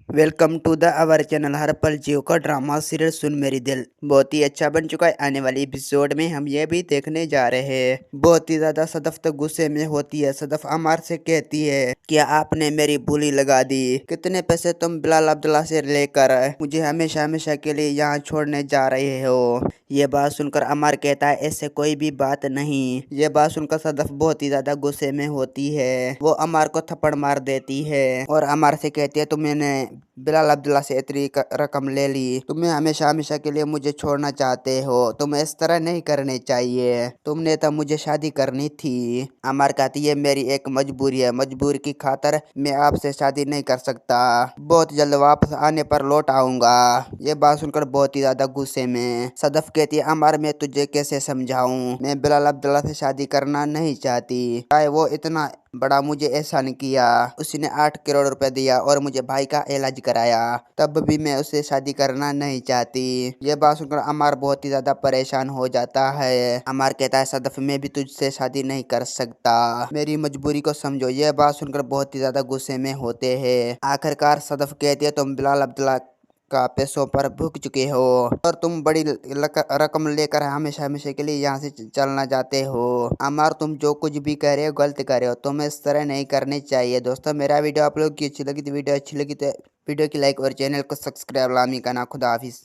Welcome to the our channel. हर पल जियो का ड्रामा सीरियल सुन मेरी दिल बहुत ही अच्छा बन चुका है। आने वाली एपिसोड में हम ये भी देखने जा रहे हैं। बहुत ही ज्यादा सदफ तो गुस्से में होती है। सदफ अमार से कहती है कि आपने मेरी बोली लगा दी। कितने पैसे तुम बिलाल अब्दुल्ला से लेकर मुझे हमेशा हमेशा के लिए यहाँ छोड़ने जा रहे हो। ये बात सुनकर अमार कहता है ऐसे कोई भी बात नहीं। ये बात सुनकर सदफ बहुत ही ज्यादा गुस्से में होती है। वो अमार को थप्पड़ मार देती है और अमार से कहती है तुमने बिलाल अब्दुल्ला से इतनी रकम ले ली, तुम्हें हमेशा हमेशा के लिए मुझे छोड़ना चाहते हो। तुम्हें इस तरह नहीं करने चाहिए, तुमने तो मुझे शादी करनी थी। अमर कहती है मेरी एक मजबूरी है, मजबूरी की खातर मैं आपसे शादी नहीं कर सकता। बहुत जल्द वापस आने पर लौट आऊंगा। ये बात सुनकर बहुत ही ज्यादा गुस्से में सदफ कहती है अमर मैं तुझे कैसे समझाऊं, मैं बिलाल अब्दुल्ला से शादी करना नहीं चाहती। चाहे वो इतना बड़ा मुझे एहसान किया, उसने 8 करोड़ रुपए दिया और मुझे भाई का इलाज कराया, तब भी मैं उससे शादी करना नहीं चाहती। ये बात सुनकर अमार बहुत ही ज्यादा परेशान हो जाता है। अमार कहता है सदफ मैं भी तुझसे शादी नहीं कर सकता, मेरी मजबूरी को समझो। ये बात सुनकर बहुत ही ज्यादा गुस्से में होते हैं। आखिरकार सदफ कहती है तुम बिलाल अब्दुल्ला का पैसों पर भुग चुके हो और तुम बड़ी रकम लेकर हमेशा हमेशा के लिए यहाँ से चलना चाहते हो। अमार तुम जो कुछ भी कह रहे हो गलत कर रहे हो, तुम्हें इस तरह नहीं करनी चाहिए। दोस्तों मेरा वीडियो आप लोग की अच्छी लगी तो वीडियो अच्छी लगी तो वीडियो की लाइक और चैनल को सब्सक्राइब लामी करना। खुदा हाफिज।